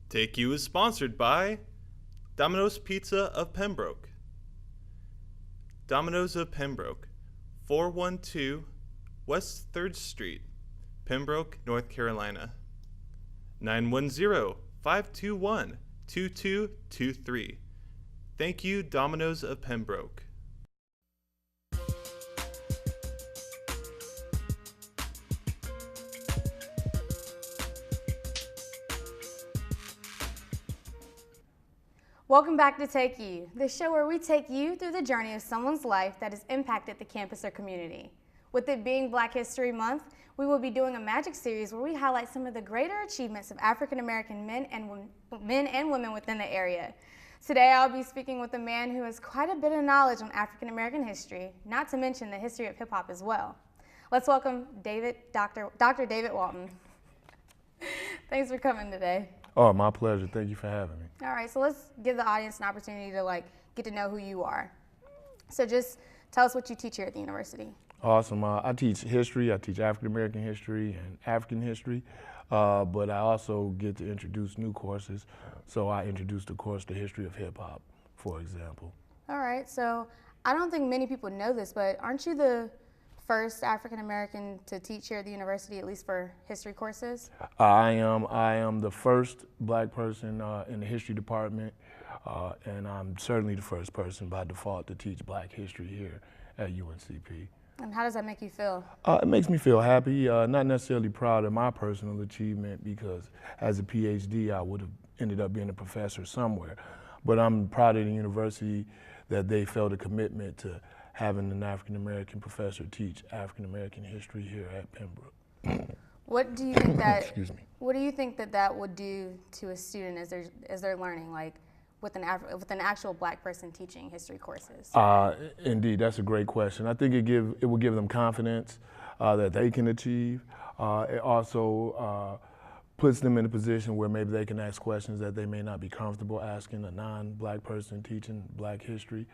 TAKEU is sponsored by Domino's Pizza of Pembroke. Domino's of Pembroke, 412 West 3rd Street, Pembroke, North Carolina. 910-521-2223. Thank you, Domino's of Pembroke. Welcome back to TAKEU, the show where we take you through the journey of someone's life that has impacted the campus or community. With it being Black History Month, we will be doing a magic series where we highlight some of the greater achievements of African American men and women within the area. Today I'll be speaking with a man who has quite a bit of knowledge on African American history, not to mention the history of hip hop as well. Let's welcome Dr. David Walton. Thanks for coming today. Oh, my pleasure. Thank you for having me. All right, so let's give the audience an opportunity to get to know who you are. So just tell us what you teach here at the university. Awesome. I teach history. I teach African American history and African history, but I also get to introduce new courses. So I introduced the course, the history of hip hop, for example. All right, so I don't think many people know this, but aren't you the first African American to teach here at the university, at least for history courses? I am the first Black person in the history department, and I'm certainly the first person by default to teach Black history here at UNCP. And how does that make you feel? It makes me feel happy, not necessarily proud of my personal achievement, because as a PhD I would have ended up being a professor somewhere, but I'm proud of the university that they felt a commitment to having an African American professor teach African American history here at Pembroke. What do you think that? Excuse me. What do you think that would do to a student as they're learning, with an actual Black person teaching history courses? Indeed, that's a great question. I think it will give them confidence that they can achieve. It also puts them in a position where maybe they can ask questions that they may not be comfortable asking a non-Black person teaching Black history.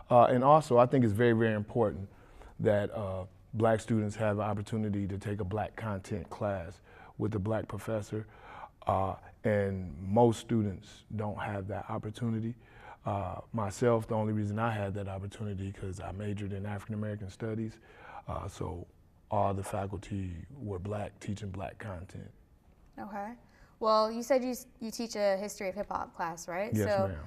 And also, I think it's very, very important that Black students have an opportunity to take a Black content class with a Black professor, and most students don't have that opportunity. Myself, the only reason I had that opportunity because I majored in African American studies, so all the faculty were Black, teaching Black content. Okay. Well, you said you teach a history of hip hop class, right? Yes, so ma'am.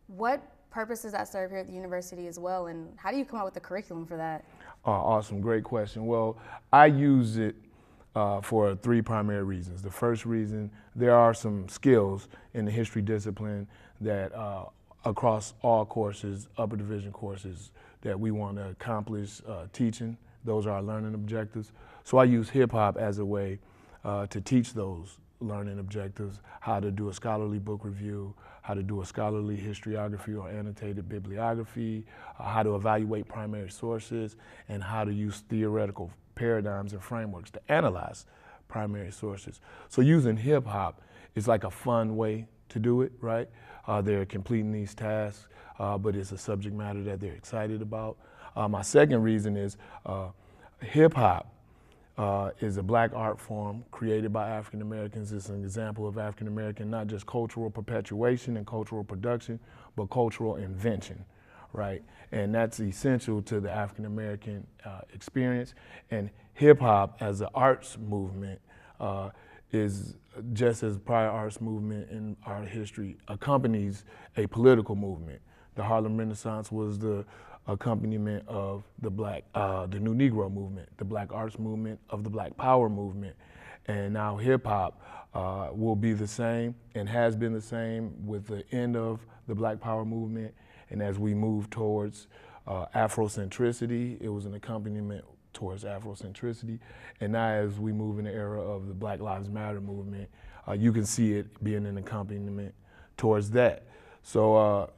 What purpose does that serve here at the university as well, and how do you come up with the curriculum for that? Awesome, great question. Well, I use it for three primary reasons. The first reason, there are some skills in the history discipline that across all courses, upper division courses, that we want to accomplish teaching. Those are our learning objectives. So I use hip hop as a way to teach those learning objectives, how to do a scholarly book review, how to do a scholarly historiography or annotated bibliography, how to evaluate primary sources, and how to use theoretical paradigms and frameworks to analyze primary sources. So using hip hop is like a fun way to do it, right? They're completing these tasks, but it's a subject matter that they're excited about. My second reason is hip hop is a Black art form created by African Americans. It's an example of African American, not just cultural perpetuation and cultural production, but cultural invention, right? And that's essential to the African American experience. And hip hop as an arts movement is just as prior arts movement in art history accompanies a political movement. The Harlem Renaissance was the accompaniment of the the New Negro movement, the Black arts movement, of the Black Power movement. And now hip hop will be the same and has been the same with the end of the Black Power movement. And as we move towards Afrocentricity, it was an accompaniment towards Afrocentricity. And now as we move in the era of the Black Lives Matter movement, you can see it being an accompaniment towards that. So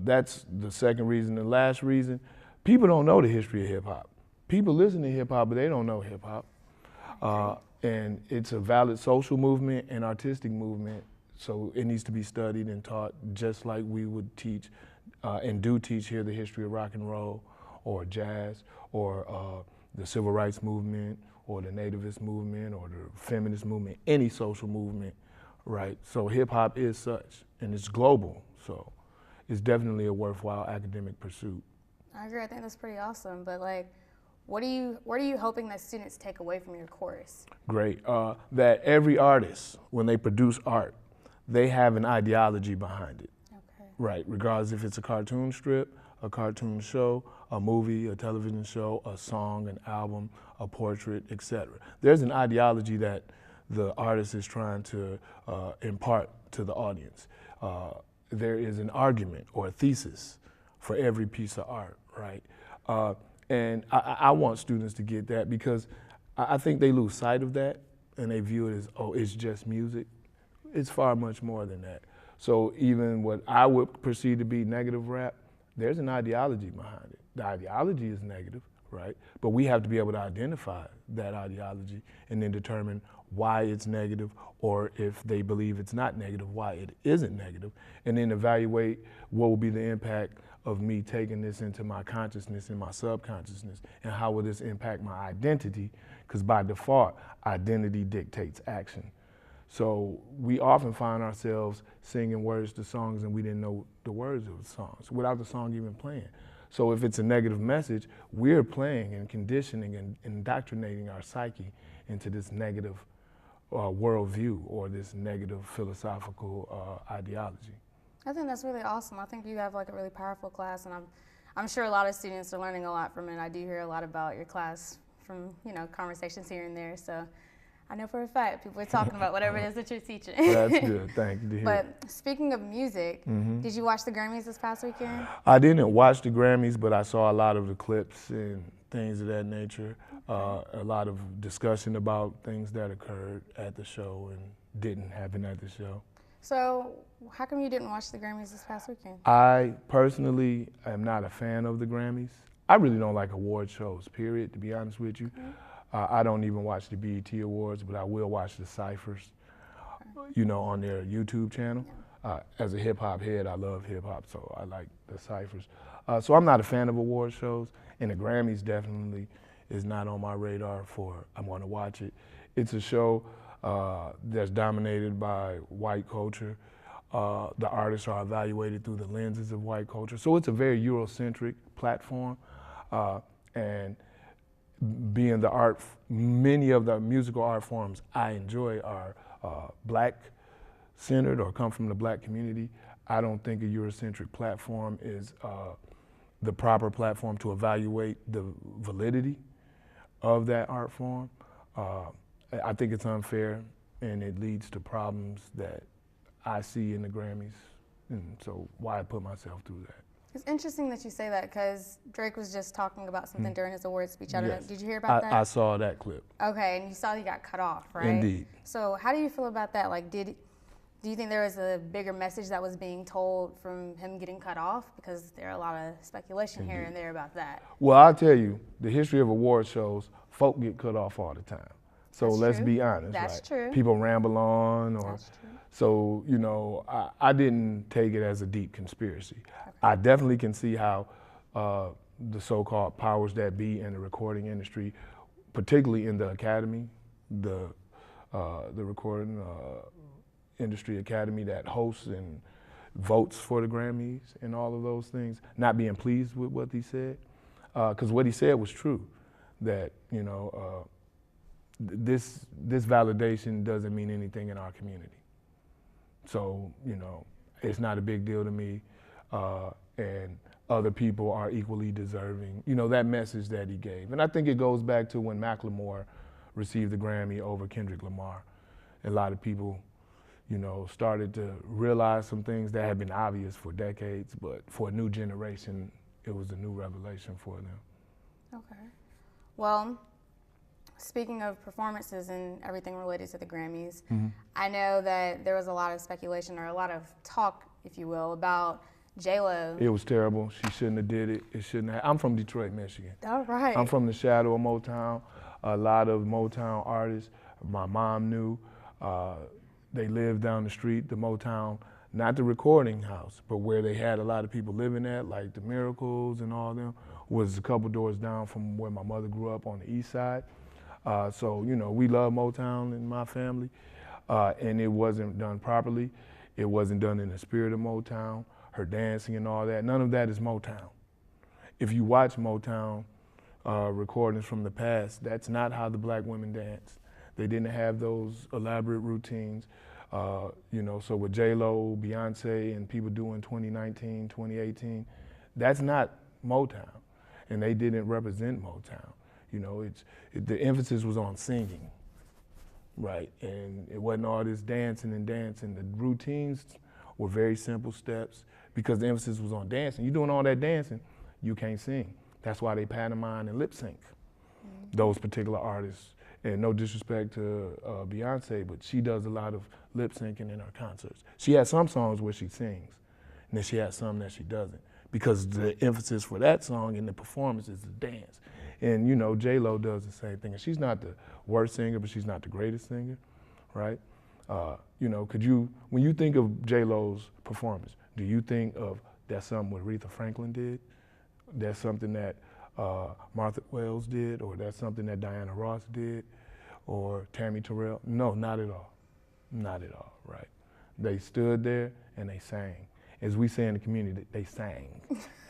that's the second reason. The last reason, people don't know the history of hip hop. People listen to hip hop, but they don't know hip hop. And it's a valid social movement and artistic movement, so it needs to be studied and taught just like we would teach and do teach here the history of rock and roll or jazz or the civil rights movement or the nativist movement or the feminist movement, any social movement, right? So hip hop is such, and it's global. So it's definitely a worthwhile academic pursuit. I agree. I think that's pretty awesome. But like, what are you hoping that students take away from your course? Great. That every artist, when they produce art, they have an ideology behind it. Okay. Right, regardless if it's a cartoon strip, a cartoon show, a movie, a television show, a song, an album, a portrait, etc. There's an ideology that the artist is trying to impart to the audience. There is an argument or a thesis for every piece of art, right? And I want students to get that because I think they lose sight of that and they view it as, oh, it's just music. It's far much more than that. So even what I would perceive to be negative rap, there's an ideology behind it. The ideology is negative, right? But we have to be able to identify that ideology and then determine why it's negative, or if they believe it's not negative, why it isn't negative, and then evaluate what will be the impact of me taking this into my consciousness and my subconsciousness, and how will this impact my identity, because by default, identity dictates action. So we often find ourselves singing words to songs and we didn't know the words of the songs without the song even playing. So if it's a negative message, we're playing and conditioning and indoctrinating our psyche into this negative worldview or this negative philosophical ideology. I think that's really awesome. I think you have like a really powerful class, and I'm sure a lot of students are learning a lot from it. I do hear a lot about your class from, you know, conversations here and there. So I know for a fact people are talking about whatever it is that you're teaching. That's good. Thank you to hear. But speaking of music, did you watch the Grammys this past weekend? I didn't watch the Grammys, but I saw a lot of the clips and things of that nature. A lot of discussion about things that occurred at the show and didn't happen at the show. So how come you didn't watch the Grammys this past weekend? I personally am not a fan of the Grammys. I really don't like award shows, period, to be honest with you. I don't even watch the BET Awards, but I will watch the ciphers, you know, on their YouTube channel. As a hip hop head, I love hip hop, so I like the ciphers. So I'm not a fan of award shows, and the Grammys definitely is not on my radar for I'm going to watch it. It's a show that's dominated by white culture. The artists are evaluated through the lenses of white culture. So it's a very Eurocentric platform. And being the art, many of the musical art forms I enjoy are black-centered or come from the black community. I don't think a Eurocentric platform is the proper platform to evaluate the validity of that art form. I think it's unfair, and it leads to problems that I see in the Grammys, and so why I put myself through that. It's interesting that you say that because Drake was just talking about something during his awards speech. I don't know. Did you hear about that? I saw that clip. Okay, and you saw he got cut off, right? Indeed. So how do you feel about that? Like, do you think there was a bigger message that was being told from him getting cut off? Because there are a lot of speculation here and there about that. Well, I'll tell you, the history of award shows, folk get cut off all the time. So That's let's true. be honest. That's like, true. People ramble on, or That's true. so, you know, I didn't take it as a deep conspiracy. Okay. I definitely can see how the so-called powers that be in the recording industry, particularly in the academy, the recording industry academy that hosts and votes for the Grammys and all of those things, not being pleased with what he said, because what he said was true, that, you know, this validation doesn't mean anything in our community. So, you know, it's not a big deal to me, and other people are equally deserving, you know, that message that he gave. And I think it goes back to when Macklemore received the Grammy over Kendrick Lamar. A lot of people, you know, started to realize some things that had been obvious for decades, but for a new generation, it was a new revelation for them. Okay. Well, speaking of performances and everything related to the Grammys, I know that there was a lot of speculation or a lot of talk, if you will, about J-Lo. It was terrible. She shouldn't have did it. It shouldn't have. I'm from Detroit, Michigan. All right. I'm from the shadow of Motown. A lot of Motown artists, my mom knew, they lived down the street, the Motown, not the recording house, but where they had a lot of people living at, like the Miracles and all them, was a couple doors down from where my mother grew up on the east side. So, you know, we love Motown in my family. and it wasn't done properly. It wasn't done in the spirit of Motown, her dancing and all that. None of that is Motown. If you watch Motown recordings from the past, that's not how the black women danced. They didn't have those elaborate routines. So with J-Lo, Beyonce, and people doing 2019, 2018, that's not Motown. And they didn't represent Motown. The emphasis was on singing, right? And it wasn't all this dancing and dancing. The routines were very simple steps because the emphasis was on dancing. You're doing all that dancing, you can't sing. That's why they pantomime and lip sync, those particular artists. And no disrespect to Beyonce, but she does a lot of lip syncing in her concerts. She has some songs where she sings, and then she has some that she doesn't, because the emphasis for that song and the performance is the dance. And J-Lo does the same thing. And she's not the worst singer, but she's not the greatest singer, right? When you think of J-Lo's performance, do you think of that's something what Aretha Franklin did? That's something that Martha Wells did, or that's something that Diana Ross did, or Tammy Terrell? No, not at all. Not at all, right? They stood there and they sang. As we say in the community, they sang.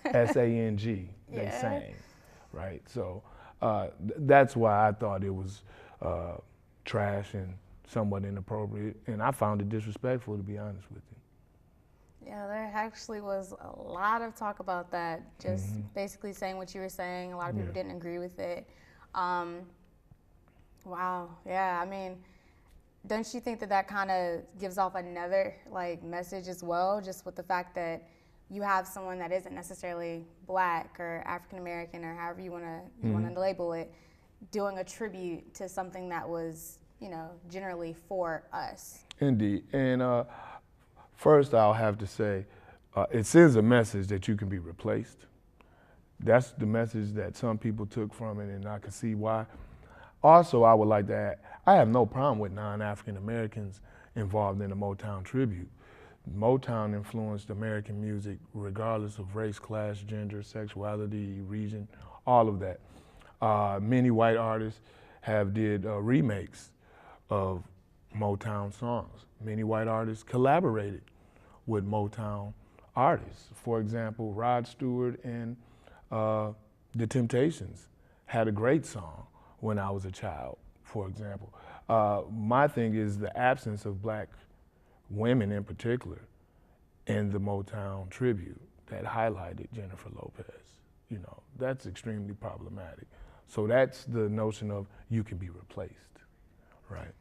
S-A-N-G, they sang, right? So that's why I thought it was trash and somewhat inappropriate, and I found it disrespectful, to be honest with you. Yeah, there actually was a lot of talk about that, just basically saying what you were saying. A lot of people didn't agree with it. Wow, yeah, I mean, don't you think that kind of gives off another message as well, just with the fact that you have someone that isn't necessarily black or African American or however you want to label it, doing a tribute to something that was, generally for us? Indeed, and first I'll have to say, it sends a message that you can be replaced. That's the message that some people took from it, and I can see why. Also, I would like to add, I have no problem with non-African Americans involved in the Motown tribute. Motown influenced American music regardless of race, class, gender, sexuality, region, all of that. Many white artists have did remakes of Motown songs. Many white artists collaborated with Motown artists. For example, Rod Stewart and The Temptations had a great song, When I Was a Child, for example. My thing is the absence of black women in particular in the Motown tribute that highlighted Jennifer Lopez. That's extremely problematic. So that's the notion of you can be replaced, right?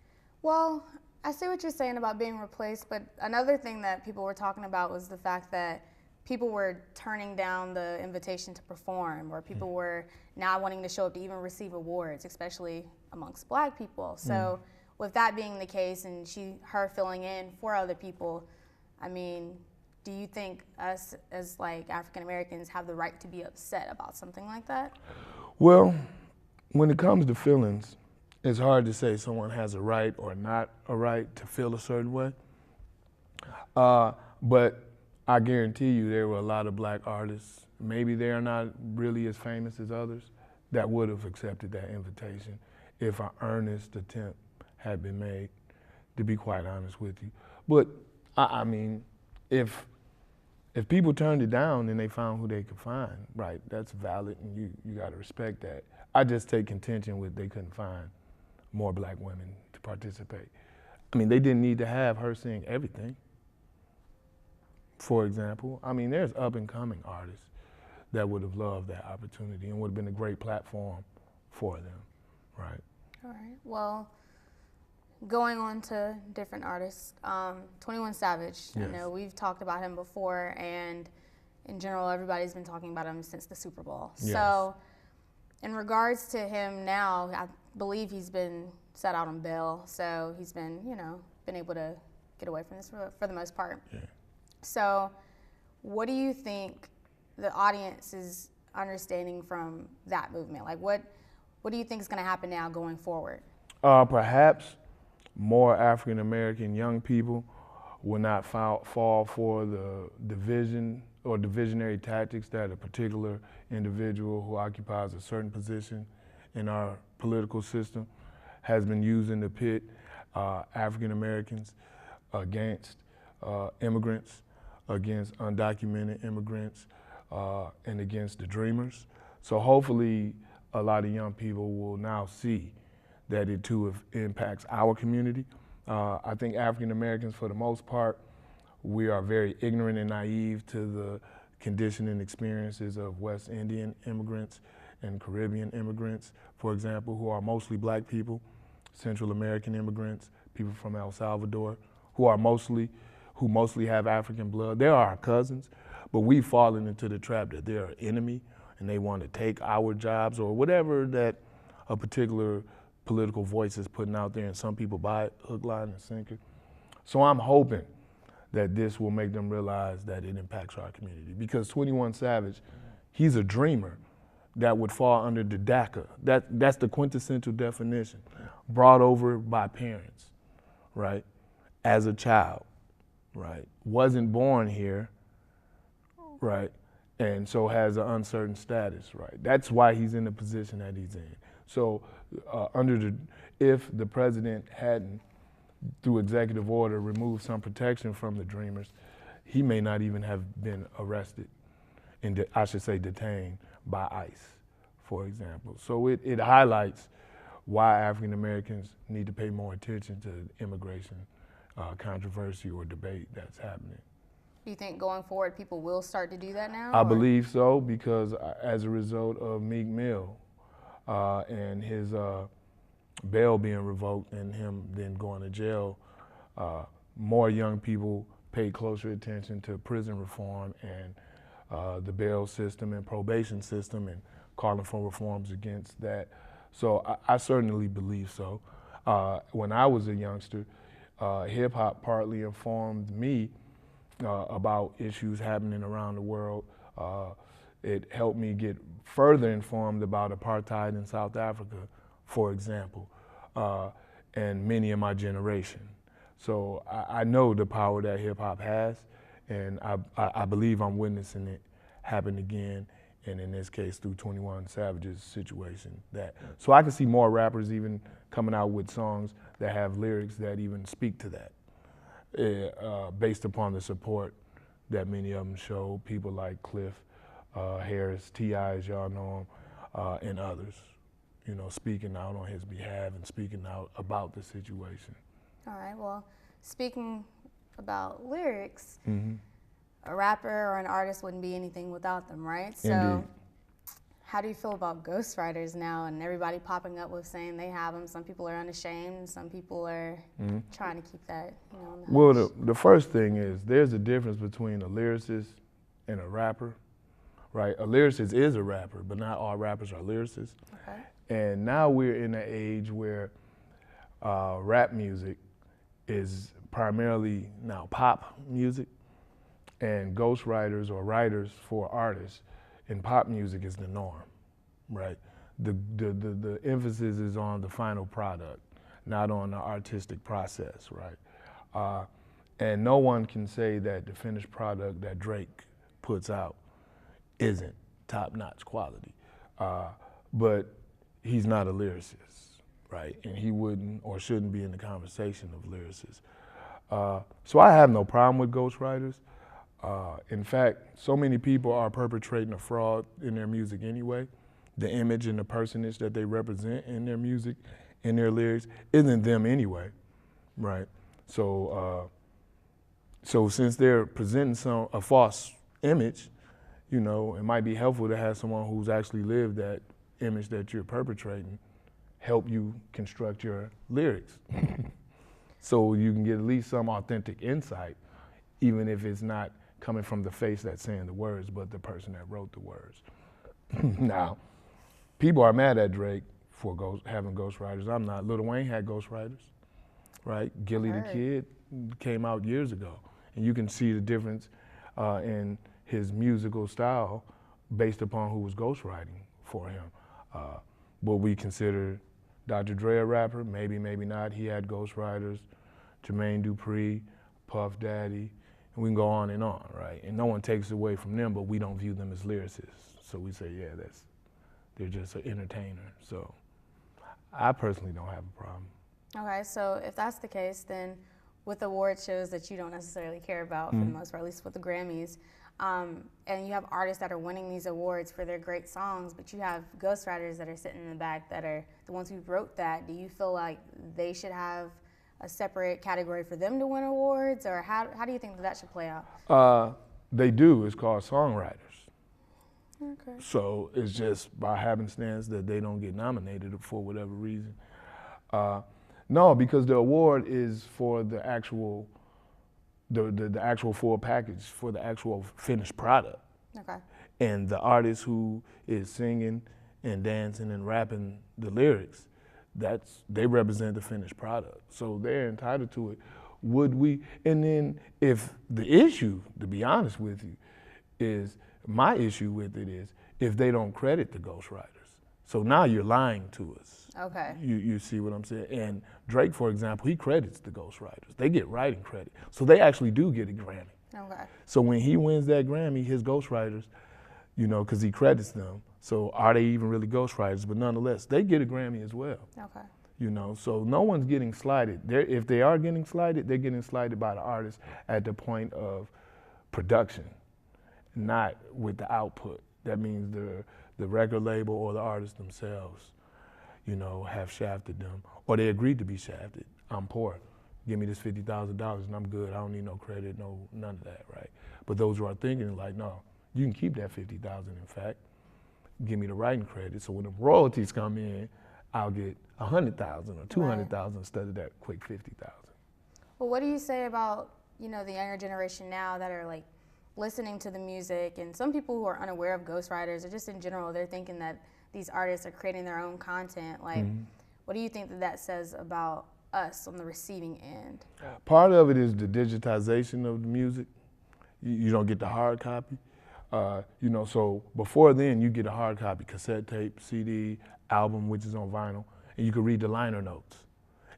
Well, I see what you're saying about being replaced, but another thing that people were talking about was the fact that people were turning down the invitation to perform, or people were not wanting to show up to even receive awards, especially amongst black people. So with that being the case and her filling in for other people, I mean, do you think us as African Americans have the right to be upset about something like that? Well, when it comes to feelings, it's hard to say someone has a right or not a right to feel a certain way. But I guarantee you there were a lot of black artists, maybe they are not really as famous as others, that would have accepted that invitation if an earnest attempt had been made, to be quite honest with you. But I mean, if people turned it down, then they found who they could find, right? That's valid, and you got to respect that. I just take contention with they couldn't find more black women to participate. I mean, they didn't need to have her sing everything, for example. I mean, there's up and coming artists that would have loved that opportunity and would have been a great platform for them, right? All right, well, going on to different artists, 21 Savage, Yes. I know we've talked about him before, and in general, everybody's been talking about him since the Super Bowl. Yes. So in regards to him now, I believe he's been set out on bail, so he's been, been able to get away from this for the most part. Yeah. So what do you think the audience is understanding from that movement? What do you think is going to happen now going forward? Perhaps more African American young people will not fall for the division or divisionary tactics that a particular individual who occupies a certain position in our political system has been using to pit African Americans, against immigrants, against undocumented immigrants, and against the dreamers. So hopefully a lot of young people will now see that it too impacts our community. I think African Americans, for the most part, we are very ignorant and naive to the condition and experiences of West Indian immigrants and Caribbean immigrants, for example, who are mostly black people, Central American immigrants, people from El Salvador, who mostly have African blood. They are our cousins, but we've fallen into the trap that they're an enemy and they want to take our jobs or whatever that a particular political voice is putting out there, and some people buy it hook, line, and sinker. So I'm hoping that this will make them realize that it impacts our community, because 21 Savage, he's a dreamer that would fall under the DACA. That's the quintessential definition, brought over by parents, right, as a child, right, wasn't born here, right, and so has an uncertain status, right. That's why he's in the position that he's in. So if the president hadn't, through executive order, removed some protection from the dreamers, he may not even have been arrested, and I should say detained by ICE, for example. So it highlights why African Americans need to pay more attention to immigration controversy or debate that's happening. Do you think going forward people will start to do that now? I believe so, because as a result of Meek Mill and his bail being revoked and him then going to jail, more young people paid closer attention to prison reform and the bail system and probation system and calling for reforms against that. So I certainly believe so. When I was a youngster, hip hop partly informed me about issues happening around the world. It helped me get further informed about apartheid in South Africa, for example, and many in my generation. So I know the power that hip hop has, and I believe I'm witnessing it happen again, and in this case through 21 Savage's situation. So I can see more rappers even coming out with songs that have lyrics that even speak to that, based upon the support that many of them show, people like Cliff Harris, T.I., as y'all know him, and others, you know, speaking out on his behalf and speaking out about the situation. All right, well, speaking about lyrics, Mm-hmm. a rapper or an artist wouldn't be anything without them, right? So Indeed. how do you feel about ghostwriters now and everybody popping up with saying they have them? Some people are unashamed, some people are trying to keep that, you know, on the hush. Well, the first thing is there's a difference between a lyricist and a rapper, right? A lyricist is a rapper, but not all rappers are lyricists. Okay. And now we're in an age where rap music is primarily now pop music, and ghostwriters or writers for artists in pop music is the norm, right? The emphasis is on the final product, not on the artistic process, right? And no one can say that the finished product that Drake puts out isn't top-notch quality. But he's not a lyricist, right? And he wouldn't or shouldn't be in the conversation of lyricists. So I have no problem with ghostwriters. In fact, so many people are perpetrating a fraud in their music anyway. The image and the personage that they represent in their music, in their lyrics, isn't them anyway, right? So, so since they're presenting a false image, you know, it might be helpful to have someone who's actually lived that image that you're perpetrating help you construct your lyrics. So you can get at least some authentic insight, even if it's not coming from the face that's saying the words, but the person that wrote the words. Now, people are mad at Drake for having ghostwriters. I'm not. Lil Wayne had ghostwriters, right? Gilly the Kid came out years ago, and you can see the difference in his musical style based upon who was ghostwriting for him. Will we consider Dr. Dre a rapper? Maybe, maybe not. He had ghostwriters, Jermaine Dupri, Puff Daddy, and we can go on, right? And no one takes it away from them, but we don't view them as lyricists. So we say, yeah, they're just an entertainer. So I personally don't have a problem. Okay, so if that's the case, then with award shows that you don't necessarily care about for the most part, at least with the Grammys, and you have artists that are winning these awards for their great songs, but you have ghostwriters that are sitting in the back that are the ones who wrote that. Do you feel like they should have a separate category for them to win awards, or how do you think that should play out? They do. It's called songwriters. Okay. So it's just by happenstance that they don't get nominated for whatever reason. No, because the award is for the actual, the actual full package, for the actual finished product. Okay. And the artist who is singing and dancing and rapping the lyrics, they represent the finished product. So they're entitled to it. Would we, and then if the issue, to be honest with you, is, my issue with it is if they don't credit the ghostwriters. So now you're lying to us. Okay. You see what I'm saying? And Drake, for example, he credits the ghostwriters. They get writing credit. So they actually do get a Grammy. Okay. So when he wins that Grammy, his ghostwriters, because he credits them, so are they even really ghostwriters? But nonetheless, they get a Grammy as well. Okay. So no one's getting slighted. If they are getting slighted, they're getting slighted by the artist at the point of production, not with the output. That means the record label or the artist themselves, have shafted them, or they agreed to be shafted. I'm poor. Give me this $50,000 and I'm good. I don't need no credit, none of that, right? But those who are thinking like, no, you can keep that $50,000. In fact, give me the writing credit. So when the royalties come in, I'll get 100,000 or 200,000 instead of that quick 50,000. Well, what do you say about the younger generation now that are like listening to the music, and some people who are unaware of ghostwriters, or just in general, they're thinking that these artists are creating their own content. Like, what do you think that says about us on the receiving end? Part of it is the digitization of the music. You don't get the hard copy. So before then, you get a hard copy, cassette tape, CD, album, which is on vinyl, and you could read the liner notes.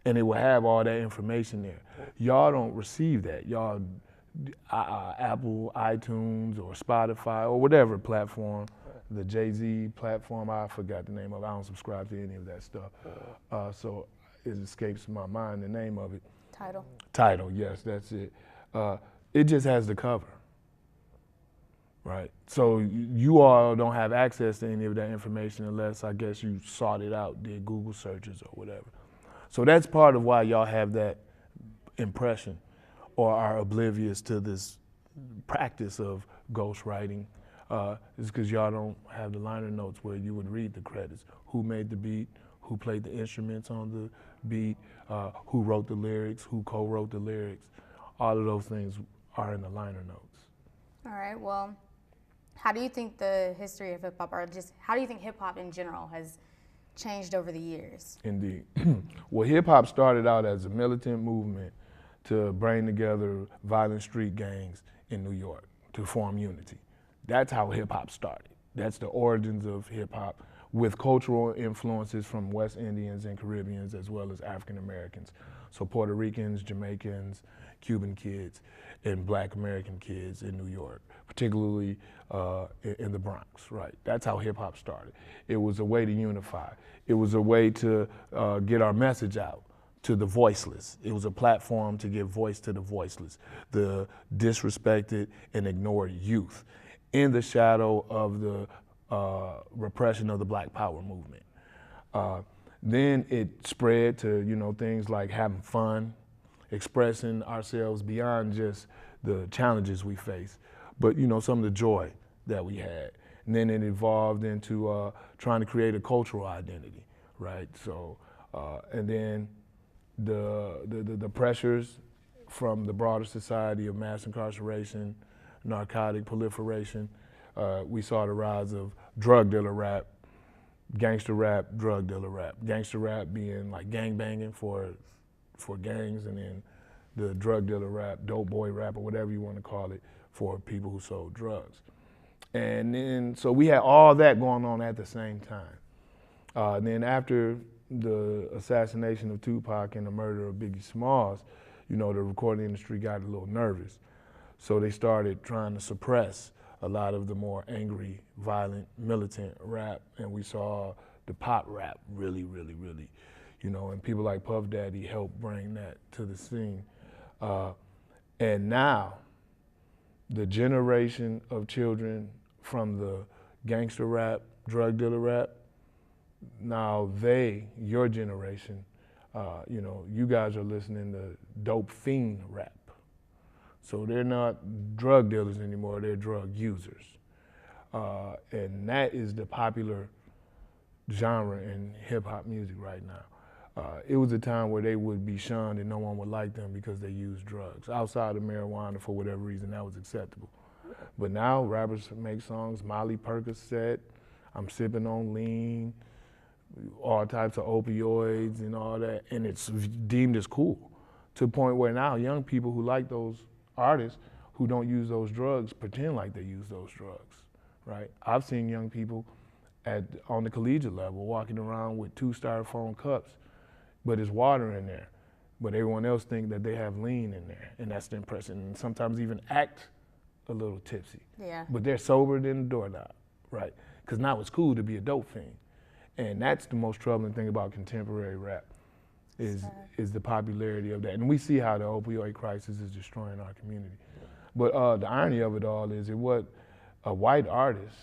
And it will have all that information there. Y'all don't receive that. Y'all, Apple, iTunes, or Spotify, or whatever platform, the Jay-Z platform, I forgot the name of it. I don't subscribe to any of that stuff. So it escapes my mind, the name of it. Tidal, yes, that's it. It just has the cover. Right. So you all don't have access to any of that information unless, I guess, you sought it out, did Google searches or whatever. So that's part of why y'all have that impression or are oblivious to this practice of ghostwriting, is because y'all don't have the liner notes where you would read the credits. Who made the beat, who played the instruments on the beat, who wrote the lyrics, who co-wrote the lyrics. All of those things are in the liner notes. All right, well, how do you think the history of hip-hop, or just how do you think hip-hop in general has changed over the years? Indeed. Well, hip-hop started out as a militant movement to bring together violent street gangs in New York to form unity. That's how hip-hop started. That's the origins of hip-hop, with cultural influences from West Indians and Caribbeans as well as African Americans. So Puerto Ricans, Jamaicans, Cuban kids, and Black American kids in New York, particularly in the Bronx, right? That's how hip hop started. It was a way to unify. It was a way to get our message out to the voiceless. It was a platform to give voice to the voiceless, the disrespected and ignored youth, in the shadow of the repression of the Black Power movement. Then it spread to things like having fun, expressing ourselves beyond just the challenges we face, but some of the joy that we had. And then it evolved into trying to create a cultural identity, right? So, and then the pressures from the broader society of mass incarceration, narcotic proliferation. We saw the rise of drug dealer rap, gangster rap, drug dealer rap. Gangster rap being like gang banging for gangs, and then the drug dealer rap, dope boy rap, or whatever you want to call it, for people who sold drugs. And then, so we had all that going on at the same time. And then after the assassination of Tupac and the murder of Biggie Smalls, the recording industry got a little nervous. So they started trying to suppress a lot of the more angry, violent, militant rap, and we saw the pop rap really, and people like Puff Daddy helped bring that to the scene. And now, the generation of children from the gangster rap, drug dealer rap, now your generation, you guys are listening to dope fiend rap. So they're not drug dealers anymore, they're drug users. And that is the popular genre in hip hop music right now. It was a time where they would be shunned and no one would like them because they used drugs. Outside of marijuana, for whatever reason, that was acceptable. But now rappers make songs, Molly Percocet, I'm sipping on lean, all types of opioids and all that, and it's deemed as cool. To the point where now young people who like those artists who don't use those drugs pretend like they use those drugs, right? I've seen young people on the collegiate level walking around with 2 styrofoam cups, but there's water in there. But everyone else think that they have lean in there, and that's the impression. And sometimes even act a little tipsy. Yeah. But they're sobered in the doorknob, right? Because now it's cool to be a dope fiend. And that's the most troubling thing about contemporary rap is the popularity of that. And we see how the opioid crisis is destroying our community. But the irony of it all is what a white artist,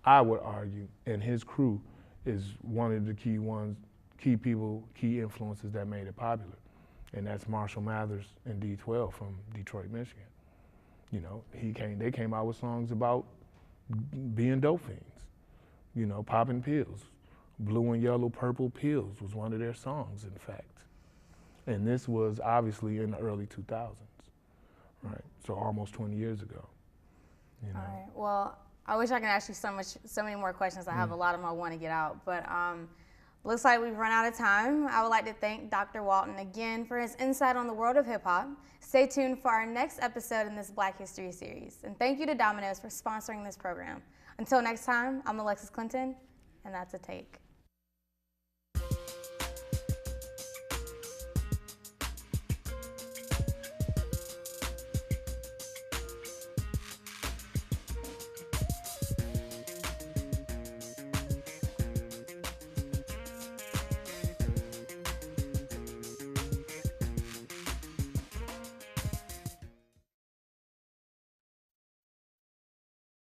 I would argue, and his crew is one of the key influences that made it popular. And that's Marshall Mathers and D12 from Detroit, Michigan. They came out with songs about being dope fiends, popping pills. Blue and yellow, purple pills was one of their songs, in fact. And this was obviously in the early 2000s, right? So almost 20 years ago. All right. Well, I wish I could ask you so many more questions. I have a lot of them I want to get out, but looks like we've run out of time. I would like to thank Dr. Walton again for his insight on the world of hip hop. Stay tuned for our next episode in this Black History series. And thank you to Domino's for sponsoring this program. Until next time, I'm Alexis Clinton, and that's a take.